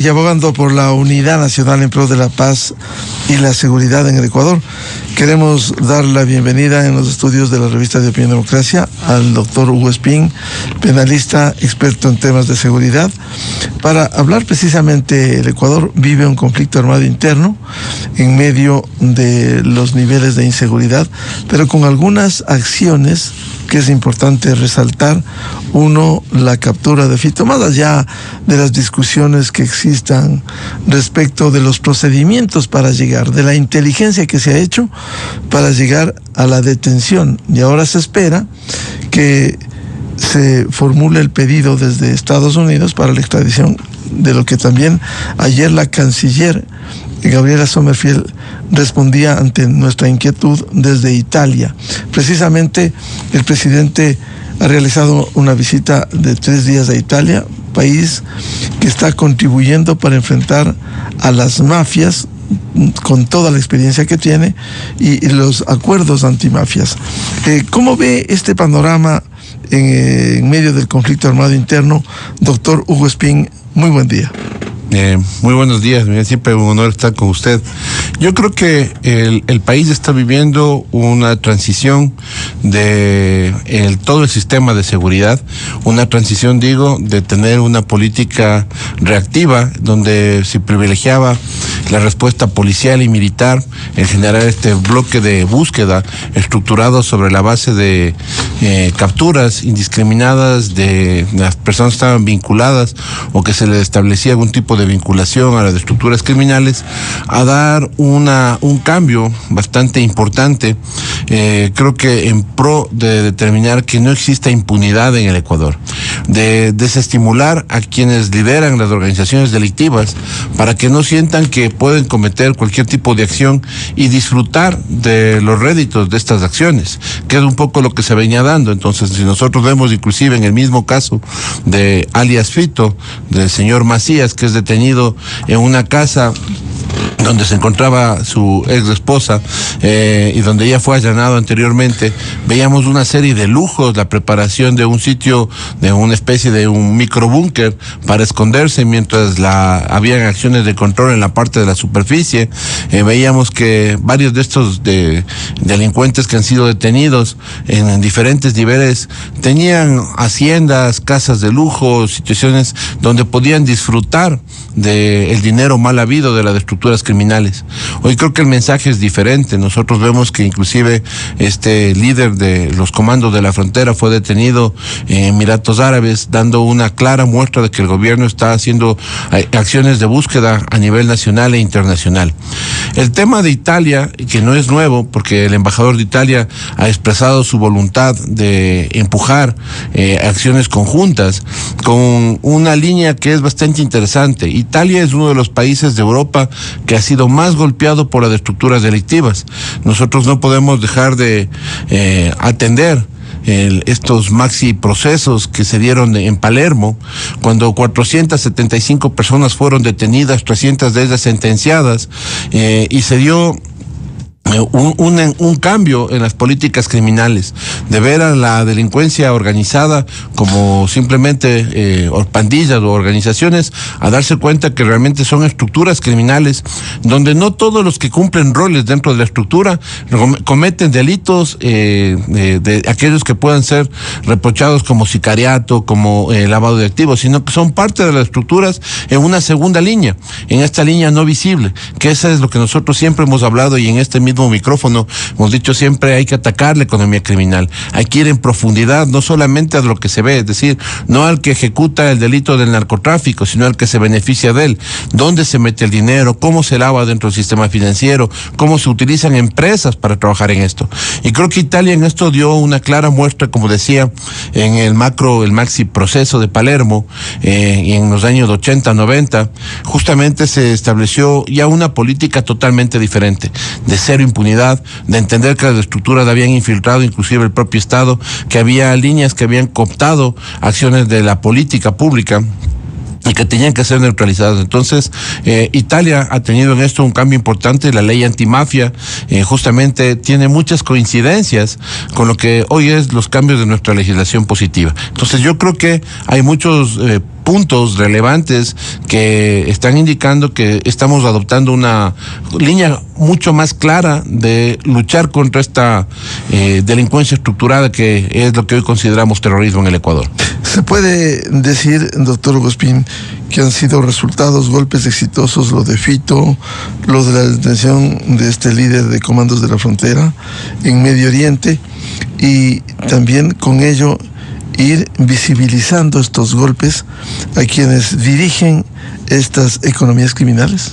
Y abogando por la unidad nacional en pro de la paz y la seguridad en el Ecuador, queremos dar la bienvenida en los estudios de la revista de Opinión Democracia al doctor Hugo Espín, penalista experto en temas de seguridad, para hablar precisamente. El Ecuador vive un conflicto armado interno en medio de los niveles de inseguridad, pero con algunas acciones que es importante resaltar. Uno, la captura de Fito, más allá de las discusiones que existan respecto de los procedimientos para llegar, de la inteligencia que se ha hecho para llegar a la detención. Y ahora se espera que se formule el pedido desde Estados Unidos para la extradición, de lo que también ayer la canciller Gabriela Sommerfeld respondía ante nuestra inquietud desde Italia. Precisamente el presidente ha realizado una visita de 3 días a Italia, país que está contribuyendo para enfrentar a las mafias con toda la experiencia que tiene y los acuerdos antimafias. ¿Cómo ve este panorama en medio del conflicto armado interno, doctor Hugo Espín? Muy buen día. Muy buenos días, siempre un honor estar con usted. Yo creo que el país está viviendo una transición de todo el sistema de seguridad, una transición, de tener una política reactiva donde se privilegiaba la respuesta policial y militar, en generar este bloque de búsqueda estructurado sobre la base de capturas indiscriminadas de las personas que estaban vinculadas o que se les establecía algún tipo de vinculación a las estructuras criminales, a dar un cambio bastante importante, creo que en pro de determinar que no exista impunidad en el Ecuador, de desestimular a quienes lideran las organizaciones delictivas para que no sientan que pueden cometer cualquier tipo de acción y disfrutar de los réditos de estas acciones, que es un poco lo que se venía dando. Entonces, si nosotros vemos inclusive en el mismo caso de alias Fito, del señor Macías, que es detenido en una casa donde se encontraba su ex esposa y donde ella fue allanado anteriormente, veíamos una serie de lujos, la preparación de un sitio, de una especie de un microbúnker para esconderse mientras habían acciones de control en la parte de la superficie. Veíamos que varios de estos delincuentes que han sido detenidos en diferentes niveles tenían haciendas, casas de lujo, situaciones donde podían disfrutar del dinero mal habido de las estructuras criminales. Hoy creo que el mensaje es diferente. Nosotros vemos que inclusive este líder de los comandos de la frontera fue detenido en Emiratos Árabes, dando una clara muestra de que el gobierno está haciendo acciones de búsqueda a nivel nacional e internacional. El tema de Italia, que no es nuevo, porque el embajador de Italia ha expresado su voluntad de empujar acciones conjuntas con una línea que es bastante interesante. Italia es uno de los países de Europa que ha sido más golpeado por las estructuras delictivas. Nosotros no podemos dejar de atender estos maxi procesos que se dieron en Palermo, cuando 475 personas fueron detenidas, 300 de ellas sentenciadas, y se dio un cambio en las políticas criminales, de ver a la delincuencia organizada como simplemente pandillas o organizaciones, a darse cuenta que realmente son estructuras criminales donde no todos los que cumplen roles dentro de la estructura cometen delitos, de aquellos que puedan ser reprochados como sicariato, como lavado de activos, sino que son parte de las estructuras en una segunda línea, en esta línea no visible, que esa es lo que nosotros siempre hemos hablado, y en este mismo micrófono hemos dicho siempre: hay que atacar la economía criminal, hay que ir en profundidad, no solamente a lo que se ve, es decir, no al que ejecuta el delito del narcotráfico, sino al que se beneficia de él, dónde se mete el dinero, cómo se lava dentro del sistema financiero, cómo se utilizan empresas para trabajar en esto. Y creo que Italia en esto dio una clara muestra, como decía, en el maxi proceso de Palermo, y en los años 80, 90, justamente se estableció ya una política totalmente diferente, de cero impunidad, de entender que las estructuras habían infiltrado inclusive el propio Estado, que había líneas que habían cooptado acciones de la política pública y que tenían que ser neutralizados. Entonces, Italia ha tenido en esto un cambio importante. La ley antimafia justamente tiene muchas coincidencias con lo que hoy es los cambios de nuestra legislación positiva. Entonces, yo creo que hay muchos puntos relevantes que están indicando que estamos adoptando una línea mucho más clara de luchar contra esta delincuencia estructurada que es lo que hoy consideramos terrorismo en el Ecuador. ¿Se puede decir, doctor Hugo Espín, que han sido resultados, golpes exitosos, lo de Fito, lo de la detención de este líder de comandos de la frontera en Medio Oriente, y también con ello ir visibilizando estos golpes a quienes dirigen estas economías criminales?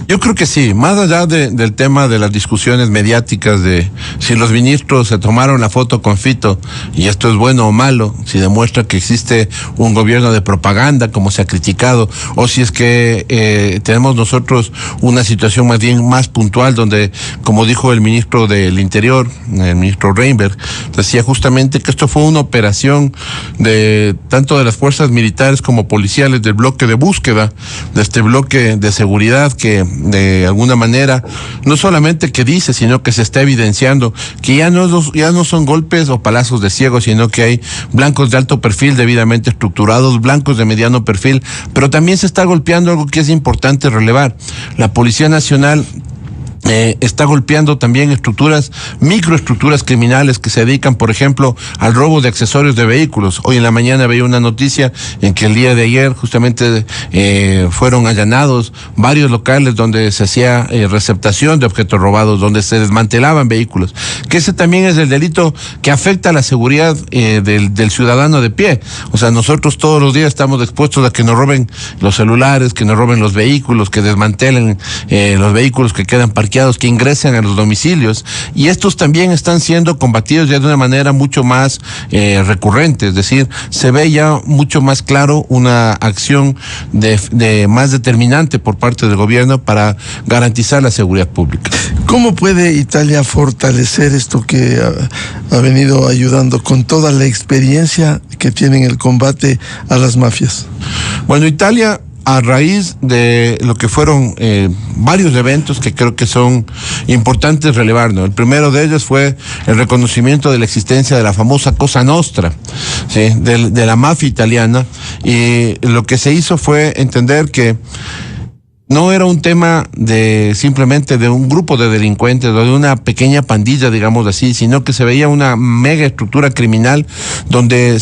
Yo creo que sí, más allá del tema de las discusiones mediáticas de si los ministros se tomaron la foto con Fito y esto es bueno o malo, si demuestra que existe un gobierno de propaganda como se ha criticado, o si es que tenemos nosotros una situación más bien más puntual donde, como dijo el ministro del Interior, el ministro Reinberg, decía justamente que esto fue una operación de tanto de las fuerzas militares como policiales del bloque de búsqueda, de este bloque de seguridad que de alguna manera, no solamente que dice, sino que se está evidenciando que ya no son golpes o palazos de ciego, sino que hay blancos de alto perfil debidamente estructurados, blancos de mediano perfil, pero también se está golpeando algo que es importante relevar. La Policía Nacional está golpeando también microestructuras criminales que se dedican, por ejemplo, al robo de accesorios de vehículos. Hoy en la mañana veía una noticia en que el día de ayer justamente fueron allanados varios locales donde se hacía receptación de objetos robados, donde se desmantelaban vehículos, que ese también es el delito que afecta a la seguridad del ciudadano de pie. O sea, nosotros todos los días estamos expuestos a que nos roben los celulares, que nos roben los vehículos, que desmantelen los vehículos que quedan parqueados, que ingresen a los domicilios, y estos también están siendo combatidos ya de una manera mucho más recurrente, es decir, se ve ya mucho más claro una acción de más determinante por parte del gobierno para garantizar la seguridad pública. ¿Cómo puede Italia fortalecer esto que ha venido ayudando con toda la experiencia que tiene en el combate a las mafias? Bueno, Italia, a raíz de lo que fueron varios eventos que creo que son importantes relevar, ¿no? El primero de ellos fue el reconocimiento de la existencia de la famosa Cosa Nostra, ¿sí? de la mafia italiana, y lo que se hizo fue entender que no era un tema de simplemente de un grupo de delincuentes o de una pequeña pandilla, digamos así, sino que se veía una mega estructura criminal donde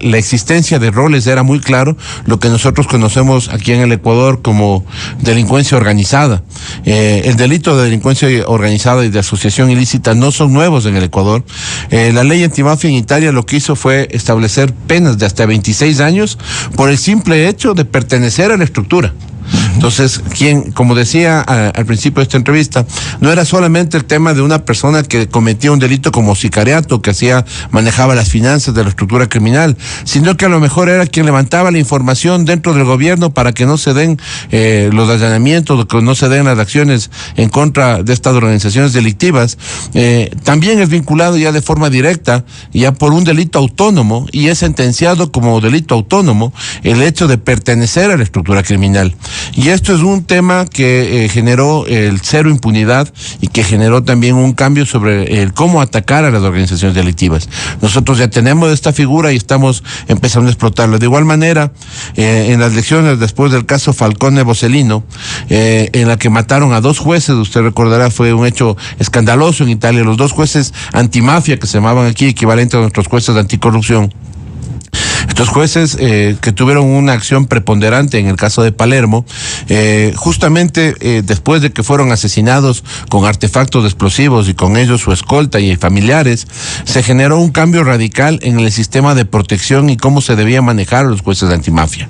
la existencia de roles era muy claro, lo que nosotros conocemos aquí en el Ecuador como delincuencia organizada. El delito de delincuencia organizada y de asociación ilícita no son nuevos en el Ecuador. La ley antimafia en Italia lo que hizo fue establecer penas de hasta 26 años por el simple hecho de pertenecer a la estructura. Entonces, como decía al principio de esta entrevista, no era solamente el tema de una persona que cometía un delito como sicariato, que manejaba las finanzas de la estructura criminal, sino que a lo mejor era quien levantaba la información dentro del gobierno para que no se den los allanamientos, que no se den las acciones en contra de estas organizaciones delictivas. También es vinculado ya de forma directa, ya por un delito autónomo, y es sentenciado como delito autónomo el hecho de pertenecer a la estructura criminal. Y esto es un tema que generó el cero impunidad y que generó también un cambio sobre el cómo atacar a las organizaciones delictivas. Nosotros ya tenemos esta figura y estamos empezando a explotarla. De igual manera, en las elecciones después del caso Falcone Borsellino, en la que mataron a 2 jueces, usted recordará, fue un hecho escandaloso en Italia, los 2 jueces antimafia que se llamaban aquí, equivalentes a nuestros jueces de anticorrupción. Estos jueces que tuvieron una acción preponderante en el caso de Palermo, justamente después de que fueron asesinados con artefactos explosivos y con ellos su escolta y familiares, se generó un cambio radical en el sistema de protección y cómo se debía manejar a los jueces de antimafia.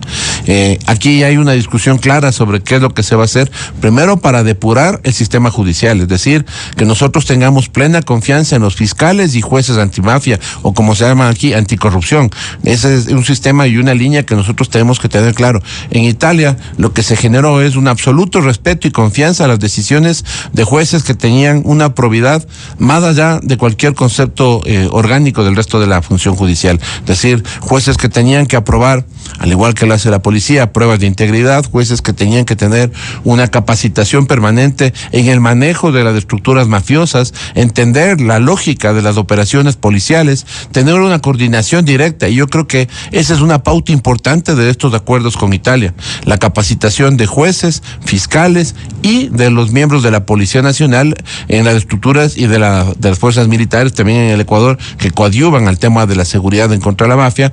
Aquí hay una discusión clara sobre qué es lo que se va a hacer, primero para depurar el sistema judicial, es decir, que nosotros tengamos plena confianza en los fiscales y jueces de antimafia, o como se llama aquí, anticorrupción. Ese es un sistema y una línea que nosotros tenemos que tener claro. En Italia lo que se generó es un absoluto respeto y confianza a las decisiones de jueces que tenían una probidad más allá de cualquier concepto orgánico del resto de la función judicial. Es decir, jueces que tenían que aprobar, al igual que lo hace la policía, pruebas de integridad, jueces que tenían que tener una capacitación permanente en el manejo de las estructuras mafiosas, entender la lógica de las operaciones policiales, tener una coordinación directa. Y yo creo que Esa es una pauta importante de estos acuerdos con Italia, la capacitación de jueces, fiscales y de los miembros de la Policía Nacional en las estructuras y de las fuerzas militares también en el Ecuador, que coadyuvan al tema de la seguridad en contra de la mafia,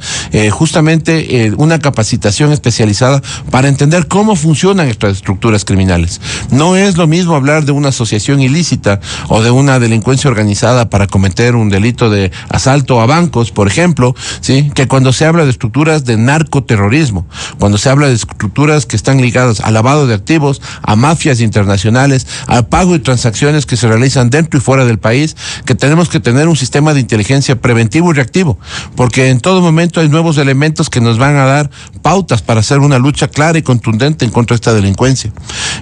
justamente una capacitación especializada para entender cómo funcionan estas estructuras criminales. No es lo mismo hablar de una asociación ilícita o de una delincuencia organizada para cometer un delito de asalto a bancos, por ejemplo, ¿sí?, que cuando se habla de estructuras de narcoterrorismo, cuando se habla de estructuras que están ligadas al lavado de activos, a mafias internacionales, al pago y transacciones que se realizan dentro y fuera del país, que tenemos que tener un sistema de inteligencia preventivo y reactivo, porque en todo momento hay nuevos elementos que nos van a dar pautas para hacer una lucha clara y contundente en contra de esta delincuencia.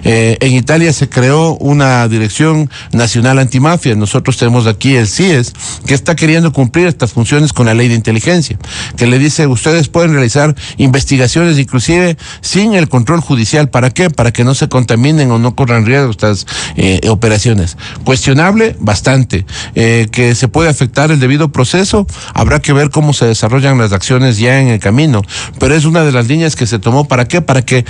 En Italia se creó una Dirección Nacional Antimafia. Nosotros tenemos aquí el CIES, que está queriendo cumplir estas funciones con la ley de inteligencia, que le dice, ustedes pueden realizar investigaciones inclusive sin el control judicial. ¿Para qué? Para que no se contaminen o no corran riesgo estas operaciones. Cuestionable, bastante. Que se puede afectar el debido proceso, habrá que ver cómo se desarrollan las acciones ya en el camino, pero es una de las líneas que se tomó. ¿Para qué? Para que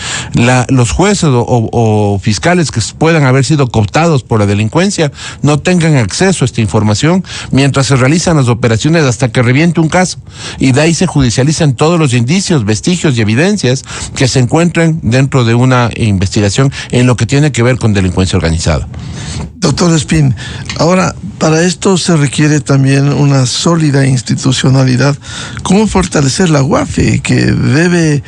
los jueces o fiscales que puedan haber sido cooptados por la delincuencia no tengan acceso a esta información mientras se realizan las operaciones hasta que reviente un caso, y de ahí se judicializan todos los indicios, vestigios y evidencias que se encuentren dentro de una investigación en lo que tiene que ver con delincuencia organizada. Doctor Espín, ahora, para esto se requiere también una sólida institucionalidad. ¿Cómo fortalecer la UAFE, que debe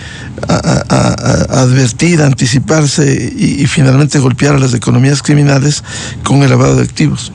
advertir, anticiparse y finalmente golpear a las economías criminales con el lavado de activos?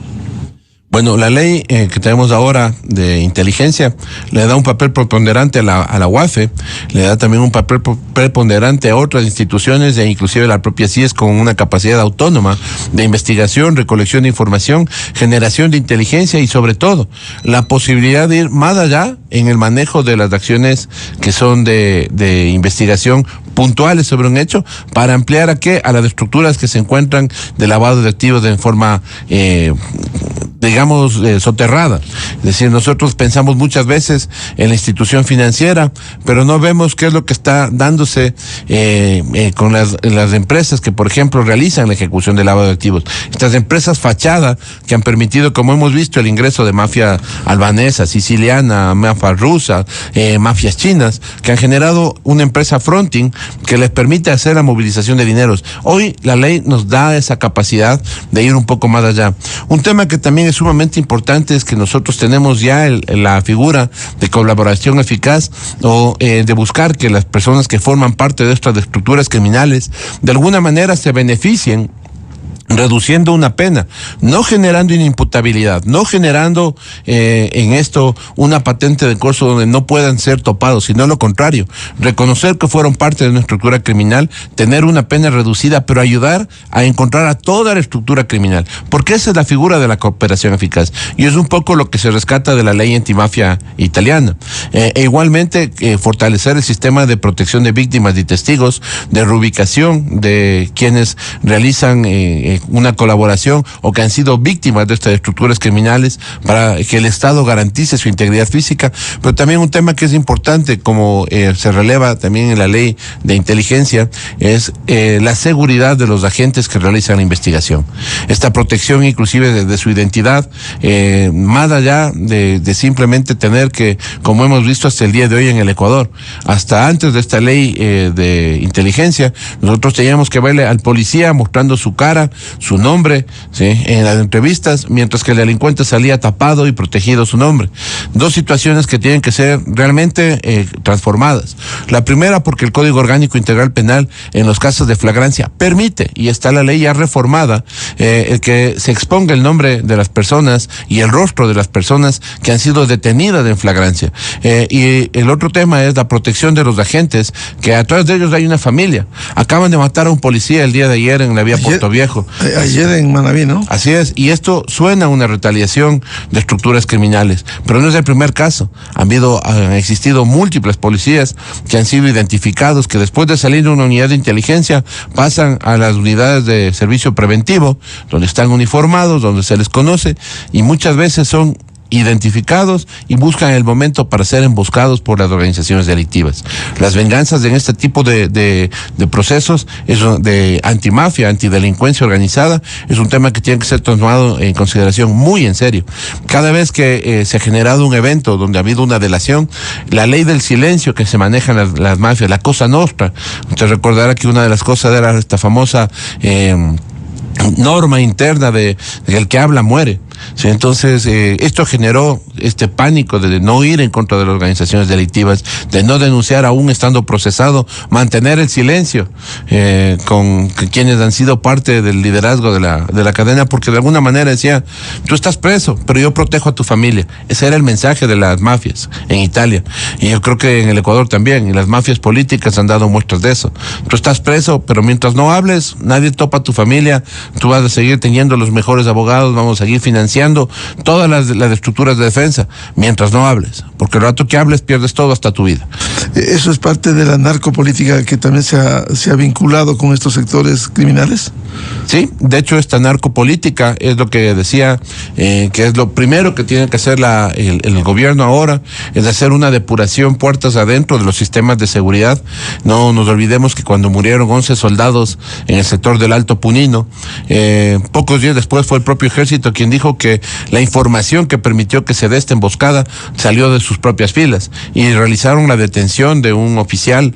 Bueno, la ley que tenemos ahora de inteligencia le da un papel preponderante a la UAFE, le da también un papel preponderante a otras instituciones e inclusive la propia CIES, con una capacidad autónoma de investigación, recolección de información, generación de inteligencia y sobre todo la posibilidad de ir más allá en el manejo de las acciones que son de investigación puntuales sobre un hecho, para ampliar a las estructuras que se encuentran de lavado de activos de forma digamos, soterrada. Es decir, nosotros pensamos muchas veces en la institución financiera, pero no vemos qué es lo que está dándose con las empresas que, por ejemplo, realizan la ejecución del lavado de activos. Estas empresas fachada que han permitido, como hemos visto, el ingreso de mafia albanesa, siciliana, mafia rusa, mafias chinas, que han generado una empresa fronting que les permite hacer la movilización de dineros. Hoy la ley nos da esa capacidad de ir un poco más allá. Un tema que también es sumamente importante es que nosotros tenemos ya la figura de colaboración eficaz, o de buscar que las personas que forman parte de estas estructuras criminales de alguna manera se beneficien reduciendo una pena, no generando inimputabilidad, no generando en esto una patente de corso donde no puedan ser topados, sino lo contrario, reconocer que fueron parte de una estructura criminal, tener una pena reducida, pero ayudar a encontrar a toda la estructura criminal, porque esa es la figura de la cooperación eficaz, y es un poco lo que se rescata de la ley antimafia italiana. Igualmente, fortalecer el sistema de protección de víctimas y testigos, de reubicación de quienes realizan una colaboración o que han sido víctimas de estas estructuras criminales, para que el Estado garantice su integridad física. Pero también un tema que es importante, como se releva también en la ley de inteligencia, es la seguridad de los agentes que realizan la investigación. Esta protección inclusive de su identidad, más allá de simplemente tener que, como hemos visto hasta el día de hoy en el Ecuador, hasta antes de esta ley de inteligencia, nosotros teníamos que verle al policía mostrando su cara, su nombre, ¿sí?, en las entrevistas, mientras que el delincuente salía tapado y protegido su nombre. Dos situaciones que tienen que ser realmente transformadas. La primera, porque el Código Orgánico Integral Penal en los casos de flagrancia permite, y está la ley ya reformada, el que se exponga el nombre de las personas y el rostro de las personas que han sido detenidas en flagrancia. Y el otro tema es la protección de los agentes, que atrás de ellos hay una familia. Acaban de matar a un policía el día de ayer en la vía Puerto Viejo. Ayer en Manabí, ¿no? Así es, y esto suena a una retaliación de estructuras criminales, pero no es el primer caso. Han existido múltiples policías que han sido identificados, que después de salir de una unidad de inteligencia pasan a las unidades de servicio preventivo, donde están uniformados, donde se les conoce, y muchas veces son identificados y buscan el momento para ser emboscados por las organizaciones delictivas. Las venganzas en este tipo de procesos de antimafia, antidelincuencia organizada, es un tema que tiene que ser tomado en consideración muy en serio. Cada vez que se ha generado un evento donde ha habido una delación, la ley del silencio que se maneja en las mafias, la Cosa Nostra, usted recordará que una de las cosas era esta famosa norma interna de el que habla muere. Sí, entonces, esto generó este pánico de no ir en contra de las organizaciones delictivas, de no denunciar aún estando procesado, mantener el silencio con quienes han sido parte del liderazgo de la cadena, porque de alguna manera decía, tú estás preso, pero yo protejo a tu familia. Ese era el mensaje de las mafias en Italia, y yo creo que en el Ecuador también, y las mafias políticas han dado muestras de eso. Tú estás preso, pero mientras no hables, nadie topa a tu familia, tú vas a seguir teniendo los mejores abogados, vamos a seguir financiando todas las estructuras de defensa, mientras no hables, porque el rato que hables pierdes todo, hasta tu vida. ¿Eso es parte de la narcopolítica que también se ha vinculado con estos sectores criminales? Sí, de hecho esta narcopolítica es lo que decía, que es lo primero que tiene que hacer el gobierno ahora, es hacer una depuración puertas adentro de los sistemas de seguridad. No nos olvidemos que cuando murieron 11 soldados en el sector del Alto Punino, pocos días después fue el propio ejército quien dijo que la información que permitió que se dé esta emboscada salió de sus propias filas, y realizaron la detención de un oficial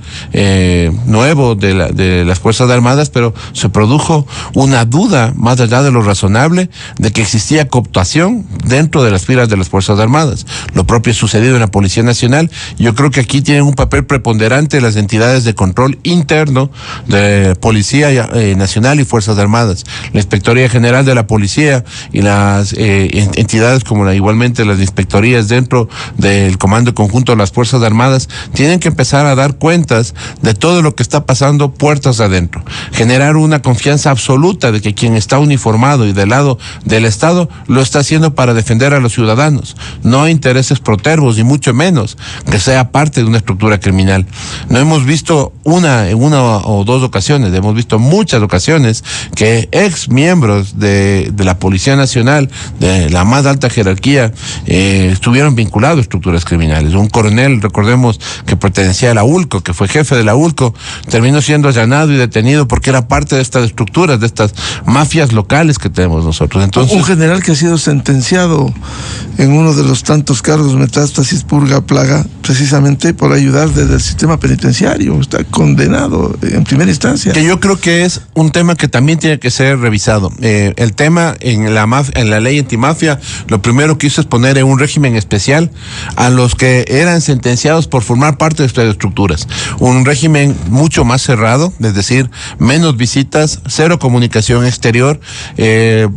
nuevo de las Fuerzas Armadas, pero se produjo una duda más allá de lo razonable de que existía cooptación dentro de las filas de las Fuerzas Armadas. Lo propio sucedido en la Policía Nacional. Yo creo que aquí tienen un papel preponderante las entidades de control interno de Policía Nacional y Fuerzas Armadas, la Inspectoría General de la Policía y las entidades como igualmente las inspectorías dentro del Comando Conjunto de las Fuerzas Armadas tienen que empezar a dar cuentas de todo lo que está pasando puertas adentro, generar una confianza absoluta de que quien está uniformado y del lado del Estado lo está haciendo para defender a los ciudadanos, no intereses protervos y mucho menos que sea parte de una estructura criminal. No hemos visto en una o dos ocasiones, hemos visto muchas ocasiones que ex miembros de la Policía Nacional, de la más alta jerarquía, estuvieron vinculados a estructuras criminales. Un coronel, recordemos, que pertenecía a la ULCO, que fue jefe de la ULCO, terminó siendo allanado y detenido porque era parte de estas estructuras, de estas mafias locales que tenemos nosotros. Entonces, un general que ha sido sentenciado en uno de los tantos cargos, metástasis, purga, plaga, precisamente por ayudar desde el sistema penitenciario, está condenado en primera instancia. Que yo creo que es un tema que también tiene que ser revisado. El tema en la ley antimafia, lo primero que hizo es poner en un régimen especial a los que eran sentenciados por formar parte de estas estructuras. Un régimen mucho más cerrado, es decir, menos visitas, cero comunicación exterior,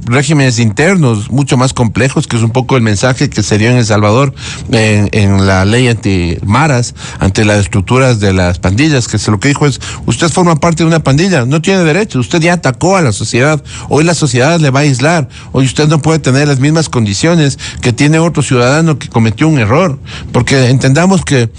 regímenes internos mucho más complejos, que es un poco el mensaje que se dio en El Salvador en la ley anti-maras, ante las estructuras de las pandillas, que lo que dijo es, usted forma parte de una pandilla, no tiene derecho, usted ya atacó a la sociedad, hoy la sociedad le va a aislar, hoy usted no puede tener las mismas condiciones que tiene otro ciudadano que cometió un error, porque entendamos que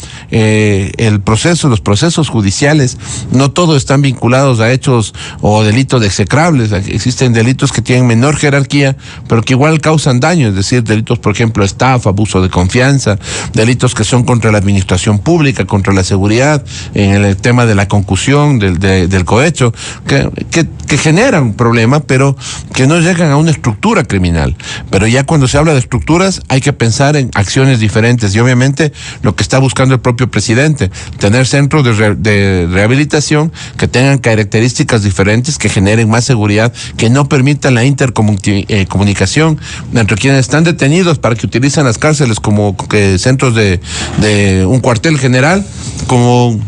los procesos judiciales, no todos están vinculados a hechos o delitos execrables. Existen delitos que tienen menor jerarquía, pero que igual causan daño, es decir, delitos, por ejemplo, estafa, abuso de confianza, delitos que son contra la administración pública, contra la seguridad, en el tema de la concusión, del cohecho, que generan un problema, pero que no llegan a una estructura criminal. Pero ya cuando se habla de estructuras, hay que pensar en acciones diferentes, y obviamente lo que está buscando el propio presidente, tener centros de rehabilitación que tengan características diferentes, que generen más seguridad, que no permitan la intercomunicación entre quienes están detenidos para que utilicen las cárceles como centros de un cuartel general, como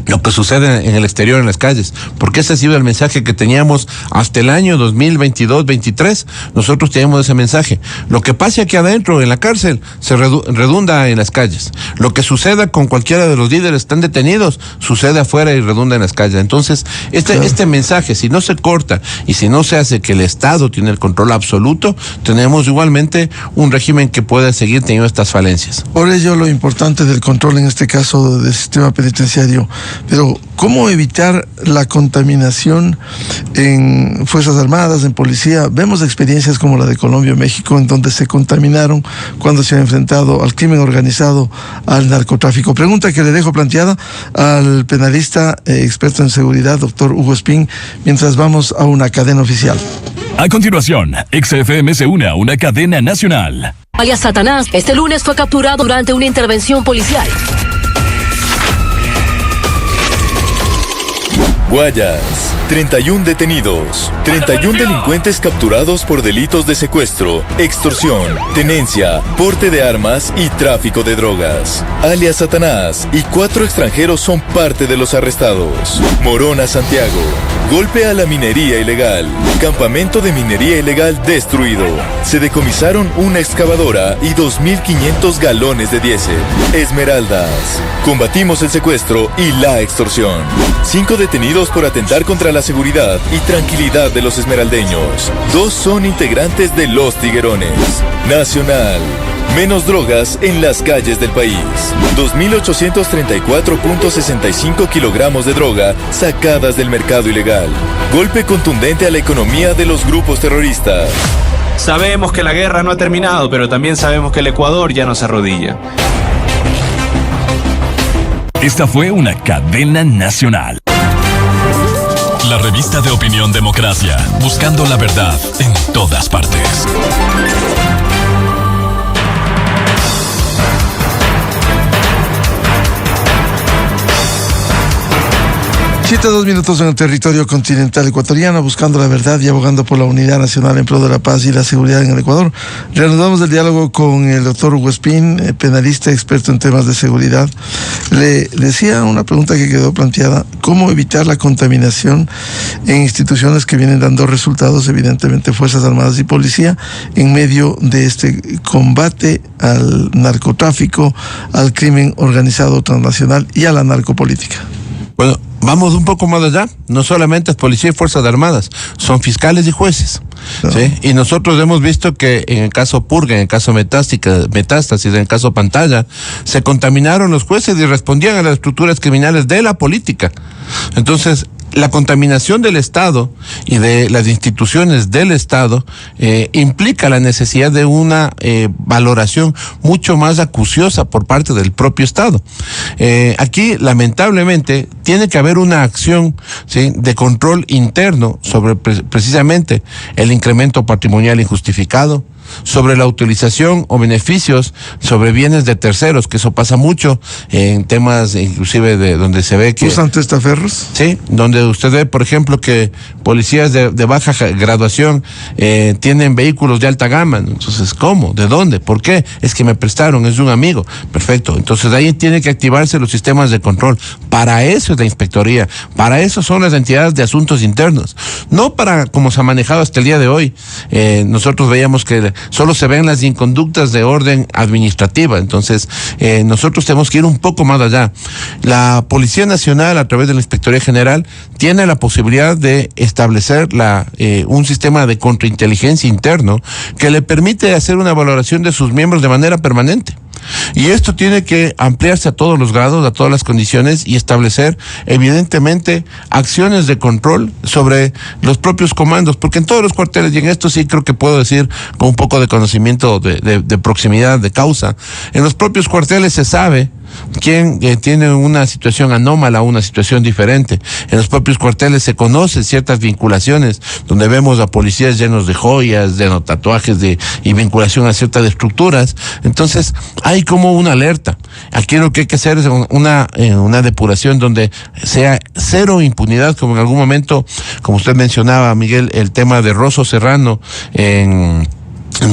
lo que sucede en el exterior, en las calles, porque ese ha sido el mensaje que teníamos hasta el año 2022-23. Nosotros teníamos ese mensaje. Lo que pase aquí adentro, en la cárcel, se redunda en las calles. Lo que suceda con cualquiera de los líderes están detenidos, sucede afuera y redunda en las calles. Entonces, este mensaje, si no se corta y si no se hace que el Estado tiene el control absoluto, tenemos igualmente un régimen que pueda seguir teniendo estas falencias. Por ello, lo importante del control, en este caso del sistema penitenciario. pero ¿cómo evitar la contaminación en Fuerzas Armadas, en policía? Vemos experiencias como la de Colombia o México, en donde se contaminaron cuando se han enfrentado al crimen organizado, al narcotráfico. Pregunta que le dejo planteada al penalista experto en seguridad, doctor Hugo Espín, mientras vamos a una cadena oficial. A continuación, XFM se une a una cadena nacional. Alias Satanás, este lunes fue capturado durante una intervención policial. Guayas, 31 detenidos, 31 delincuentes capturados por delitos de secuestro, extorsión, tenencia, porte de armas y tráfico de drogas. Alias Satanás y 4 extranjeros son parte de los arrestados. Morona, Santiago. Golpe a la minería ilegal. Campamento de minería ilegal destruido. Se decomisaron una excavadora y 2.500 galones de diésel. Esmeraldas. Combatimos el secuestro y la extorsión. 5 detenidos por atentar contra la seguridad y tranquilidad de los esmeraldeños. 2 son integrantes de los Tiguerones. Nacional. Menos drogas en las calles del país. 2.834.65 kilogramos de droga sacadas del mercado ilegal. Golpe contundente a la economía de los grupos terroristas. Sabemos que la guerra no ha terminado, pero también sabemos que el Ecuador ya no se arrodilla. Esta fue una cadena nacional. La revista de opinión Democracia, buscando la verdad en todas partes. 7:02 minutos en el territorio continental ecuatoriano, buscando la verdad y abogando por la unidad nacional en pro de la paz y la seguridad en el Ecuador. Reanudamos el diálogo con el doctor Hugo Espín, penalista experto en temas de seguridad. Le decía una pregunta que quedó planteada: ¿cómo evitar la contaminación en instituciones que vienen dando resultados, evidentemente Fuerzas Armadas y Policía, en medio de este combate al narcotráfico, al crimen organizado transnacional y a la narcopolítica? Bueno, vamos un poco más allá. No solamente es policía y fuerzas armadas, son fiscales y jueces. No. ¿Sí? Y nosotros hemos visto que en el caso Purga, en el caso Metástasis, en el caso Pantalla, se contaminaron los jueces y respondían a las estructuras criminales de la política. Entonces, la contaminación del Estado y de las instituciones del Estado implica la necesidad de una valoración mucho más acuciosa por parte del propio Estado. Aquí, lamentablemente, tiene que haber una acción, ¿sí?, de control interno sobre precisamente el incremento patrimonial injustificado, sobre la utilización o beneficios sobre bienes de terceros, que eso pasa mucho en temas inclusive de donde se ve que... ¿Usan testaferros? Sí, donde usted ve, por ejemplo, que policías de baja graduación tienen vehículos de alta gama. Entonces, ¿cómo? ¿De dónde? ¿Por qué? Es que me prestaron, es de un amigo. Perfecto. Entonces, ahí tiene que activarse los sistemas de control. Para eso es la inspectoría. Para eso son las entidades de asuntos internos. No para, como se ha manejado hasta el día de hoy. Nosotros veíamos que solo se ven las inconductas de orden administrativa. Entonces, nosotros tenemos que ir un poco más allá. La Policía Nacional, a través de la Inspectoría General, tiene la posibilidad de establecer un sistema de contrainteligencia interno que le permite hacer una valoración de sus miembros de manera permanente. Y esto tiene que ampliarse a todos los grados, a todas las condiciones, y establecer, evidentemente, acciones de control sobre los propios comandos, porque en todos los cuarteles, y en esto sí creo que puedo decir con un poco de conocimiento de proximidad, de causa, en los propios cuarteles se sabe quién tiene una situación anómala, una situación diferente. En los propios cuarteles se conocen ciertas vinculaciones, donde vemos a policías llenos de joyas, de tatuajes y vinculación a ciertas estructuras. Entonces, hay como una alerta. Aquí lo que hay que hacer es una depuración donde sea cero impunidad, como en algún momento, como usted mencionaba, Miguel, el tema de Rosso Serrano en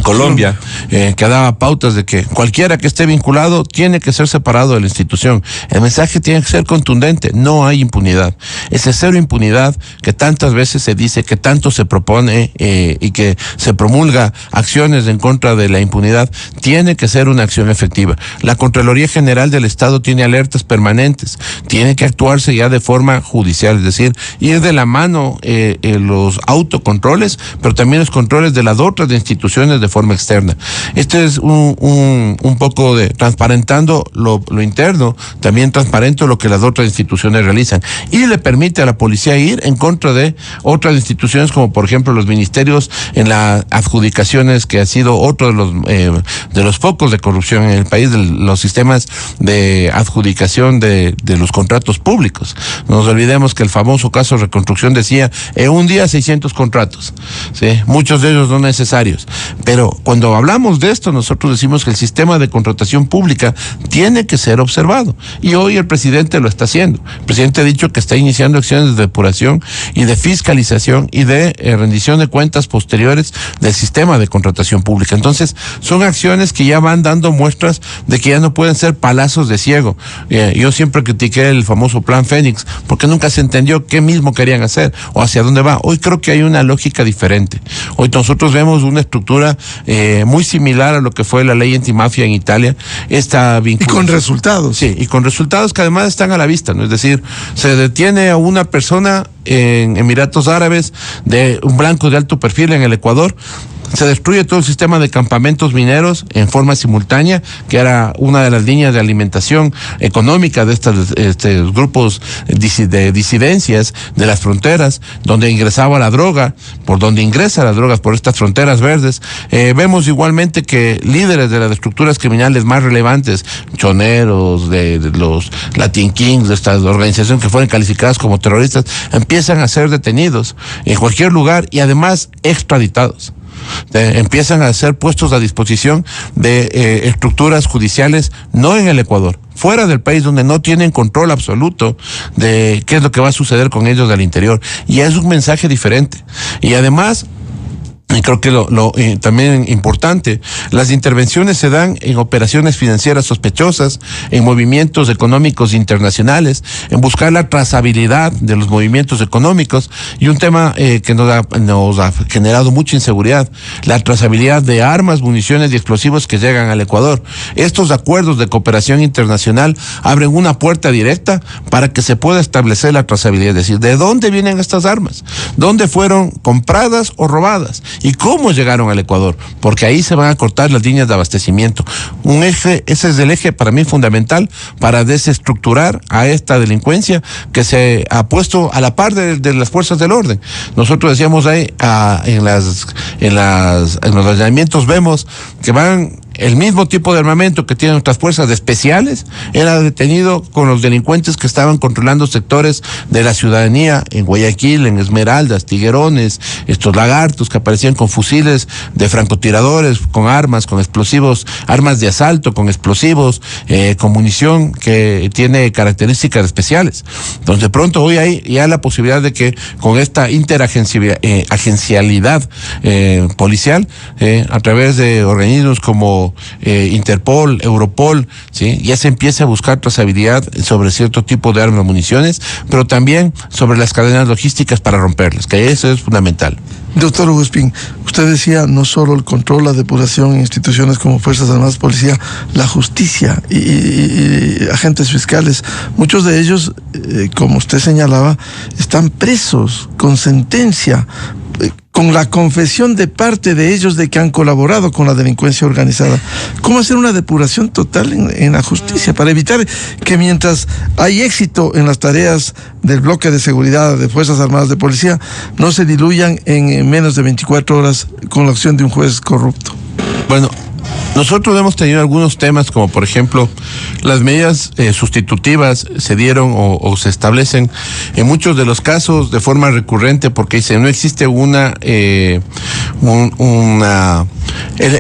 Colombia, que daba pautas de que cualquiera que esté vinculado tiene que ser separado de la institución. El mensaje tiene que ser contundente: no hay impunidad. Ese cero impunidad que tantas veces se dice, que tanto se propone y que se promulga acciones en contra de la impunidad, tiene que ser una acción efectiva. La Contraloría General del Estado tiene alertas permanentes, tiene que actuarse ya de forma judicial, es decir, ir de la mano los autocontroles, pero también los controles de las otras instituciones instituciones de forma externa. Este es un poco de transparentando lo interno, también transparente lo que las otras instituciones realizan, y le permite a la policía ir en contra de otras instituciones, como por ejemplo los ministerios en las adjudicaciones, que ha sido otro de los focos de corrupción en el país, de los sistemas de adjudicación de los contratos públicos. No nos olvidemos que el famoso caso de Reconstrucción decía, en un día 600 contratos, ¿sí? Muchos de ellos no necesarios. Pero cuando hablamos de esto, nosotros decimos que el sistema de contratación pública tiene que ser observado. Y hoy el presidente lo está haciendo. El presidente ha dicho que está iniciando acciones de depuración y de fiscalización y de rendición de cuentas posteriores del sistema de contratación pública. Entonces, son acciones que ya van dando muestras de que ya no pueden ser palazos de ciego. Yo siempre critiqué el famoso Plan Fénix, porque nunca se entendió qué mismo querían hacer o hacia dónde va. Hoy creo que hay una lógica diferente. Hoy nosotros vemos una estructura muy similar a lo que fue la ley antimafia en Italia. Y con resultados. Sí, y con resultados que además están a la vista, ¿no? Es decir, se detiene a una persona en Emiratos Árabes, de un blanco de alto perfil en el Ecuador. Se destruye todo el sistema de campamentos mineros en forma simultánea, que era una de las líneas de alimentación económica de estos grupos de disidencias de las fronteras, donde ingresaba la droga, por donde ingresa las drogas, por estas fronteras verdes. Vemos igualmente que líderes de las estructuras criminales más relevantes, choneros, de los Latin Kings, de estas organizaciones que fueron calificadas como terroristas, empiezan a ser detenidos en cualquier lugar y además extraditados. Empiezan a ser puestos a disposición de estructuras judiciales, no en el Ecuador, fuera del país, donde no tienen control absoluto de qué es lo que va a suceder con ellos al interior. Y es un mensaje diferente. Y además, y creo que también importante, las intervenciones se dan en operaciones financieras sospechosas, en movimientos económicos internacionales, en buscar la trazabilidad de los movimientos económicos, y un tema que nos ha generado mucha inseguridad, la trazabilidad de armas, municiones y explosivos que llegan al Ecuador. Estos acuerdos de cooperación internacional abren una puerta directa para que se pueda establecer la trazabilidad, es decir, ¿de dónde vienen estas armas? ¿Dónde fueron compradas o robadas? ¿Y cómo llegaron al Ecuador? Porque ahí se van a cortar las líneas de abastecimiento. Ese es el eje para mí fundamental para desestructurar a esta delincuencia que se ha puesto a la par de las fuerzas del orden. Nosotros decíamos ahí, en los allanamientos vemos que van el mismo tipo de armamento que tienen nuestras fuerzas especiales, era detenido con los delincuentes que estaban controlando sectores de la ciudadanía en Guayaquil, en Esmeraldas, Tiguerones, estos lagartos que aparecían con fusiles de francotiradores, con armas, con explosivos, armas de asalto, con explosivos, con munición que tiene características especiales. Entonces, de pronto hoy hay ya la posibilidad de que con esta interagencialidad policial, a través de organismos como Interpol, Europol, ¿sí?, ya se empieza a buscar trazabilidad sobre cierto tipo de armas, municiones, pero también sobre las cadenas logísticas para romperlas, que eso es fundamental. Doctor Hugo Espín, usted decía no solo el control, la depuración en instituciones como Fuerzas Armadas, Policía, la justicia y agentes fiscales. Muchos de ellos, como usted señalaba, están presos con sentencia, con la confesión de parte de ellos de que han colaborado con la delincuencia organizada. ¿Cómo hacer una depuración total en la justicia para evitar que mientras hay éxito en las tareas del bloque de seguridad de Fuerzas Armadas de Policía, no se diluyan en menos de 24 horas con la acción de un juez corrupto? Bueno, nosotros hemos tenido algunos temas, como por ejemplo las medidas sustitutivas se dieron o se establecen en muchos de los casos de forma recurrente, porque no existe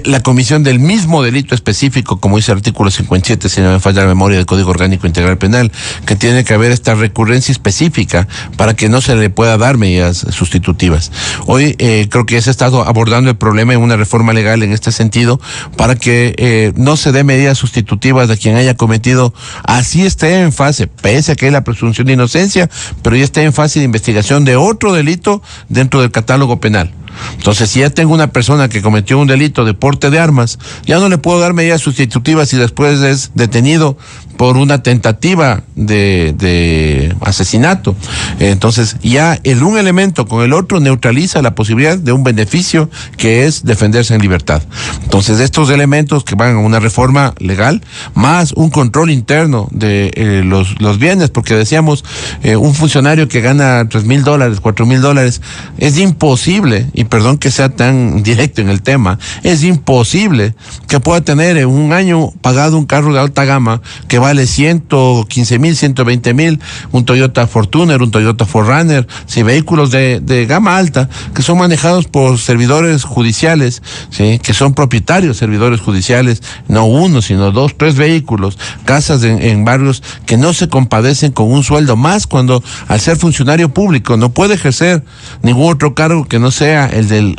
la comisión del mismo delito específico, como dice el artículo 57, si no me falla la memoria, del Código Orgánico Integral Penal, que tiene que haber esta recurrencia específica para que no se le pueda dar medidas sustitutivas. Hoy creo que ya se ha estado abordando el problema en una reforma legal en este sentido, para que no se dé medidas sustitutivas de quien haya cometido, así esté en fase, pese a que hay la presunción de inocencia, pero ya esté en fase de investigación de otro delito dentro del catálogo penal. Entonces, si ya tengo una persona que cometió un delito de porte de armas, ya no le puedo dar medidas sustitutivas y después es detenido por una tentativa de asesinato. Entonces, ya un elemento con el otro neutraliza la posibilidad de un beneficio que es defenderse en libertad. Entonces, estos elementos que van a una reforma legal, más un control interno de los bienes, porque decíamos, un funcionario que gana $3,000, $4,000, es imposible, y perdón que sea tan directo en el tema, es imposible que pueda tener en un año pagado un carro de alta gama que vale 115,000, 120,000, un Toyota Fortuner, un Toyota 4Runner, sí, vehículos de gama alta que son manejados por servidores judiciales, sí, que son propietarios servidores judiciales, no uno, sino 2, 3 vehículos, casas en barrios que no se compadecen con un sueldo, más cuando al ser funcionario público no puede ejercer ningún otro cargo que no sea el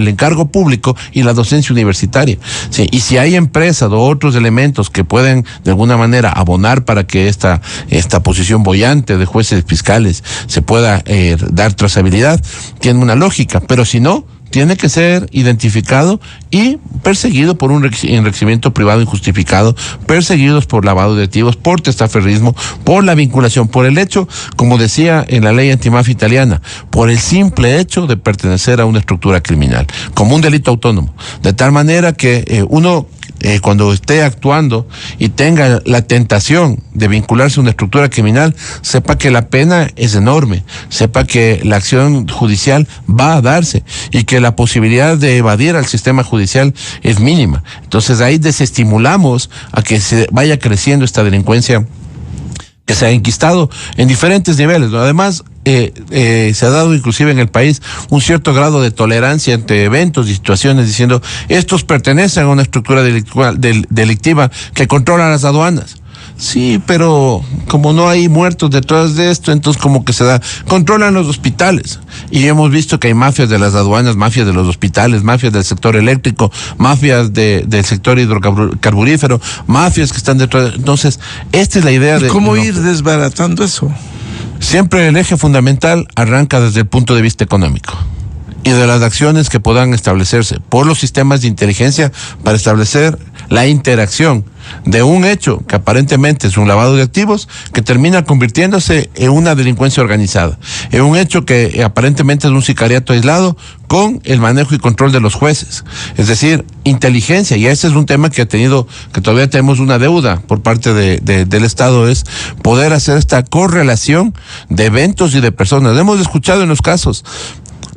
encargo público y la docencia universitaria. Sí, y si hay empresas o otros elementos que pueden de alguna manera abonar para que esta posición boyante de jueces fiscales se pueda dar trazabilidad, tiene una lógica, pero si no, tiene que ser identificado y perseguido por un enriquecimiento privado injustificado, perseguidos por lavado de activos, por testaferrismo, por la vinculación, por el hecho, como decía en la ley antimafia italiana, por el simple hecho de pertenecer a una estructura criminal, como un delito autónomo, de tal manera que uno cuando esté actuando y tenga la tentación de vincularse a una estructura criminal, sepa que la pena es enorme, sepa que la acción judicial va a darse y que la posibilidad de evadir al sistema judicial es mínima. Entonces ahí desestimulamos a que se vaya creciendo esta delincuencia que se ha enquistado en diferentes niveles, ¿no? Además, se ha dado inclusive en el país un cierto grado de tolerancia ante eventos y situaciones diciendo, estos pertenecen a una estructura delictiva que controla las aduanas. Sí, pero como no hay muertos detrás de esto, entonces como que se da, controlan los hospitales. Y hemos visto que hay mafias de las aduanas, mafias de los hospitales, mafias del sector eléctrico, mafias del sector hidrocarburífero, mafias que están detrás. Entonces, esta es la idea de... ¿Cómo ir desbaratando eso? Siempre el eje fundamental arranca desde el punto de vista económico y de las acciones que puedan establecerse por los sistemas de inteligencia para establecer la interacción de un hecho que aparentemente es un lavado de activos que termina convirtiéndose en una delincuencia organizada, en un hecho que aparentemente es un sicariato aislado con el manejo y control de los jueces, es decir, inteligencia, y ese es un tema que todavía tenemos una deuda por parte del Estado, es poder hacer esta correlación de eventos y de personas. Hemos escuchado en los casos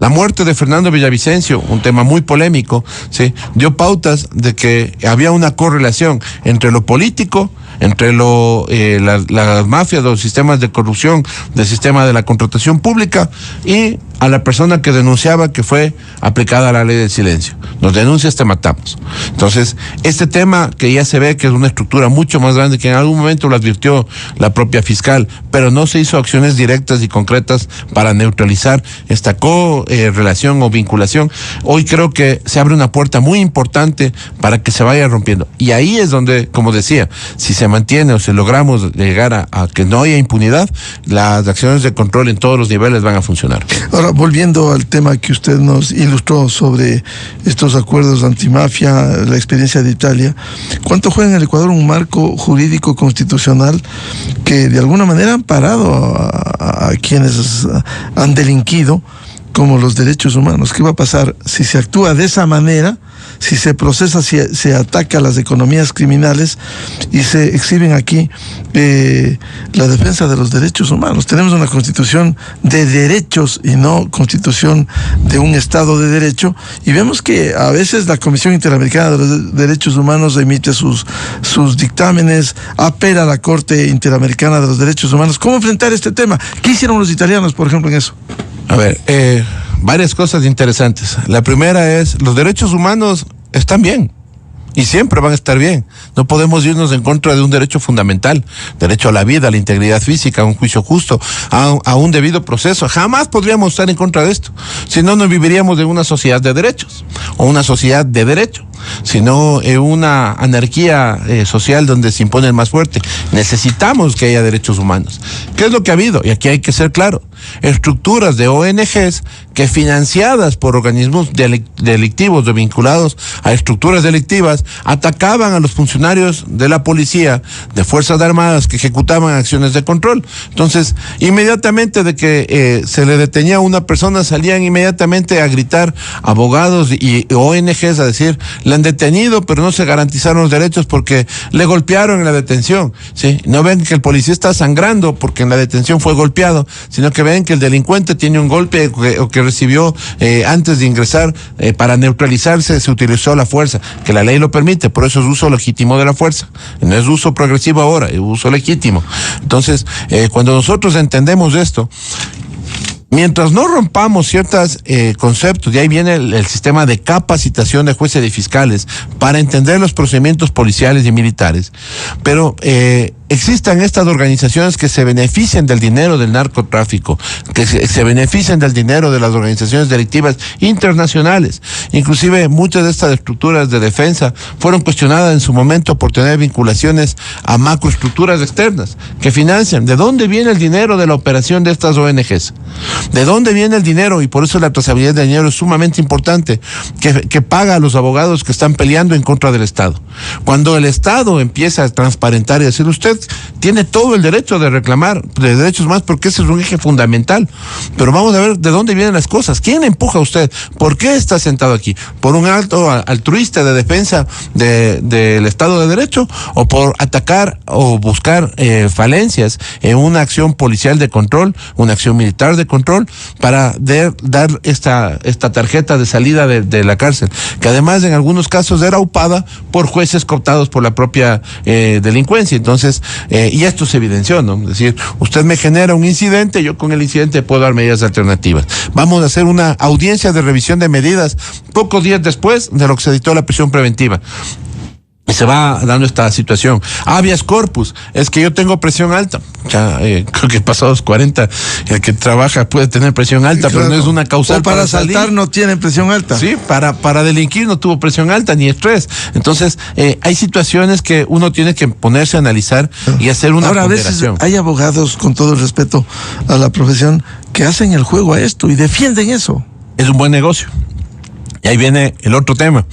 la muerte de Fernando Villavicencio, un tema muy polémico, ¿sí? Dio pautas de que había una correlación entre lo político, entre las mafias, los sistemas de corrupción, del sistema de la contratación pública y a la persona que denunciaba que fue aplicada la ley del silencio. Nos denuncias, te matamos. Entonces, este tema que ya se ve que es una estructura mucho más grande, que en algún momento lo advirtió la propia fiscal, pero no se hizo acciones directas y concretas para neutralizar esta relación o vinculación. Hoy creo que se abre una puerta muy importante para que se vaya rompiendo. Y ahí es donde, como decía, si se mantiene o si logramos llegar a que no haya impunidad, las acciones de control en todos los niveles van a funcionar. Ahora, volviendo al tema que usted nos ilustró sobre estos acuerdos antimafia, la experiencia de Italia, ¿cuánto juega en el Ecuador un marco jurídico constitucional que de alguna manera han parado a quienes han delinquido, como los derechos humanos? ¿Qué va a pasar si se actúa de esa manera? Si se procesa, si se ataca a las economías criminales y se exhiben aquí la defensa de los derechos humanos. Tenemos una constitución de derechos y no constitución de un Estado de derecho, y vemos que a veces la Comisión Interamericana de los Derechos Humanos emite sus dictámenes, apela a la Corte Interamericana de los Derechos Humanos. ¿Cómo enfrentar este tema? ¿Qué hicieron los italianos, por ejemplo, en eso? A ver, varias cosas interesantes. La primera es, los derechos humanos están bien y siempre van a estar bien. No podemos irnos en contra de un derecho fundamental, derecho a la vida, a la integridad física, a un juicio justo, a un debido proceso. Jamás podríamos estar en contra de esto. Si no, no viviríamos en una sociedad de derechos o una sociedad de derecho. sino una anarquía social donde se impone el más fuerte. Necesitamos que haya derechos humanos. ¿Qué es lo que ha habido? Y aquí hay que ser claro. Estructuras de ONGs que, financiadas por organismos delictivos o vinculados a estructuras delictivas, atacaban a los funcionarios de la policía, de Fuerzas Armadas que ejecutaban acciones de control. Entonces, inmediatamente de que se le detenía a una persona, salían inmediatamente a gritar abogados y ONGs a decir, le han detenido, pero no se garantizaron los derechos porque le golpearon en la detención, ¿sí? No ven que el policía está sangrando porque en la detención fue golpeado, sino que ven que el delincuente tiene un golpe o que recibió antes de ingresar, para neutralizarse se utilizó la fuerza, que la ley lo permite, por eso es uso legítimo de la fuerza. No es uso progresivo ahora, es uso legítimo. Entonces, cuando nosotros entendemos esto, mientras no rompamos ciertos conceptos, y ahí viene el sistema de capacitación de jueces y fiscales para entender los procedimientos policiales y militares, pero existan estas organizaciones que se benefician del dinero del narcotráfico, que se benefician del dinero de las organizaciones delictivas internacionales. Inclusive muchas de estas estructuras de defensa fueron cuestionadas en su momento por tener vinculaciones a macroestructuras externas que financian. ¿De dónde viene el dinero de la operación de estas ONGs? ¿De dónde viene el dinero? Y por eso la trazabilidad del dinero es sumamente importante, que paga a los abogados que están peleando en contra del Estado. Cuando el Estado empieza a transparentar y decir, usted tiene todo el derecho de reclamar de derechos más, porque ese es un eje fundamental, pero vamos a ver de dónde vienen las cosas. ¿Quién empuja a usted? ¿Por qué está sentado aquí? ¿Por un acto altruista de defensa del Estado de Derecho, o por atacar o buscar falencias en una acción policial de control, una acción militar de control, para dar esta tarjeta de salida de la cárcel, que además en algunos casos era upada por jueces cooptados por la propia delincuencia? Entonces, y esto se evidenció, ¿no? Es decir, usted me genera un incidente, yo con el incidente puedo dar medidas alternativas. Vamos a hacer una audiencia de revisión de medidas pocos días después de lo que se dictó la prisión preventiva. Y se va dando esta situación. Habeas corpus, es que yo tengo presión alta. Ya, creo que pasados 40, el que trabaja puede tener presión alta, claro, pero no es una causal. O para asaltar no tiene presión alta. Sí, para delinquir no tuvo presión alta ni estrés. Entonces, hay situaciones que uno tiene que ponerse a analizar y hacer una ponderación. A veces hay abogados, con todo el respeto a la profesión, que hacen el juego a esto y defienden eso. Es un buen negocio. Y ahí viene el otro tema.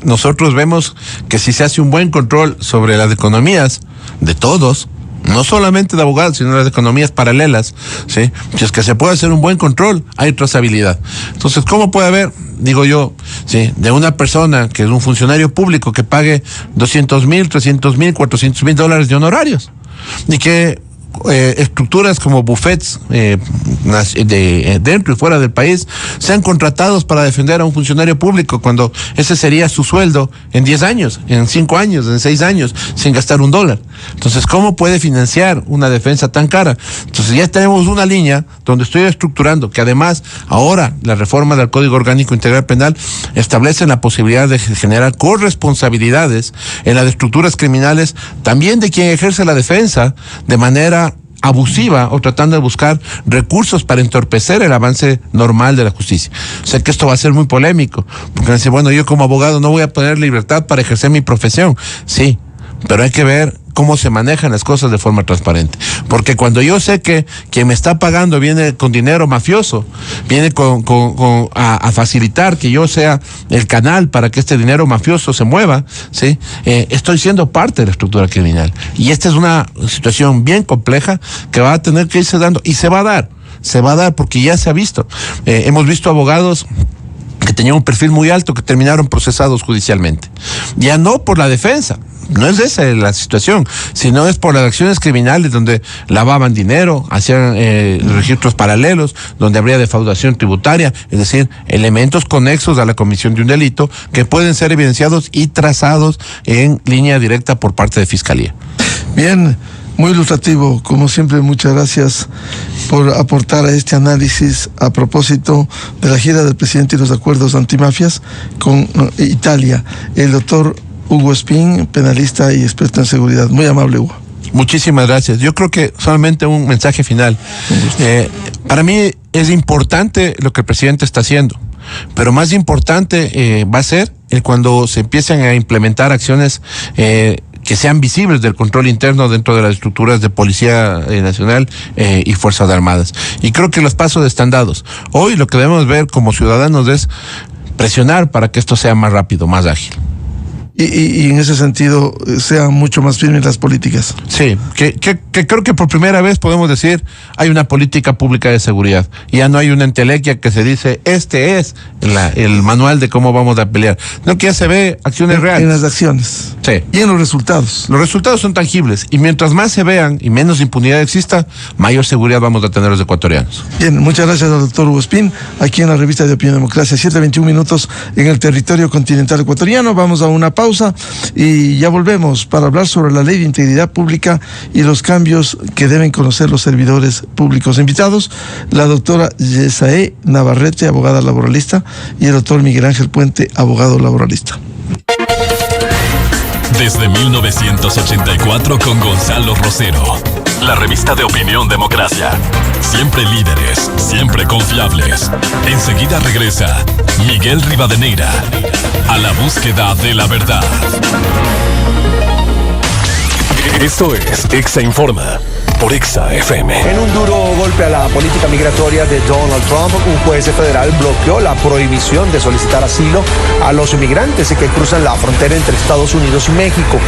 Nosotros vemos que si se hace un buen control sobre las economías de todos, no solamente de abogados, sino las economías paralelas, ¿sí? Si es que se puede hacer un buen control, hay trazabilidad. Entonces, ¿cómo puede haber, digo yo, sí, de una persona que es un funcionario público que pague 200,000, 300,000, 400,000 dólares de honorarios? Y que estructuras como bufetes dentro y fuera del país sean contratados para defender a un funcionario público, cuando ese sería su sueldo en 10 años, en 5 años, en 6 años, sin gastar $1. Entonces, ¿cómo puede financiar una defensa tan cara? Entonces, ya tenemos una línea donde estoy estructurando, que además ahora la reforma del Código Orgánico Integral Penal establece la posibilidad de generar corresponsabilidades en las estructuras criminales, también de quien ejerce la defensa de manera abusiva o tratando de buscar recursos para entorpecer el avance normal de la justicia. Sé que esto va a ser muy polémico, porque me dice, bueno, yo como abogado no voy a tener libertad para ejercer mi profesión. Sí, pero hay que ver cómo se manejan las cosas de forma transparente. Porque cuando yo sé que quien me está pagando viene con dinero mafioso, viene a facilitar que yo sea el canal para que este dinero mafioso se mueva, ¿sí? Estoy siendo parte de la estructura criminal. Y esta es una situación bien compleja que va a tener que irse dando, y se va a dar porque ya se ha visto. Hemos visto abogados que tenían un perfil muy alto que terminaron procesados judicialmente. Ya no por la defensa, no es esa la situación, sino es por las acciones criminales donde lavaban dinero, hacían registros paralelos, donde habría defraudación tributaria, es decir, elementos conexos a la comisión de un delito que pueden ser evidenciados y trazados en línea directa por parte de Fiscalía. Bien, muy ilustrativo, como siempre. Muchas gracias por aportar a este análisis a propósito de la gira del presidente y los acuerdos antimafias con Italia. El doctor Hugo Espín, penalista y experto en seguridad. Muy amable, Hugo. Muchísimas gracias. Yo creo que solamente un mensaje final. Para mí es importante lo que el presidente está haciendo, pero más importante va a ser cuando se empiecen a implementar acciones que sean visibles del control interno dentro de las estructuras de Policía Nacional y Fuerzas Armadas. Y creo que los pasos están dados. Hoy lo que debemos ver como ciudadanos es presionar para que esto sea más rápido, más ágil. Y en ese sentido sean mucho más firmes las políticas. Sí, que creo que por primera vez podemos decir hay una política pública de seguridad. Ya no hay una entelequia que se dice este es el manual de cómo vamos a pelear. No, que ya se ve acciones reales. En las acciones. Sí. Y en los resultados. Los resultados son tangibles y mientras más se vean y menos impunidad exista, mayor seguridad vamos a tener los ecuatorianos. Bien, muchas gracias al doctor Hugo Espín, aquí en la revista de Opinión Democracia, 7:21 minutos en el territorio continental ecuatoriano. Vamos a una pausa y ya volvemos para hablar sobre la Ley de Integridad Pública y los cambios que deben conocer los servidores públicos. Invitados, la doctora Yesae Navarrete, abogada laboralista, y el doctor Miguel Ángel Puente, abogado laboralista. Desde 1984 con Gonzalo Rosero. La revista de Opinión Democracia. Siempre líderes, siempre confiables. Enseguida regresa Miguel Rivadeneira a la búsqueda de la verdad. Esto es Exa Informa por Exa FM. En un duro golpe a la política migratoria de Donald Trump, un juez federal bloqueó la prohibición de solicitar asilo a los inmigrantes que cruzan la frontera entre Estados Unidos y México.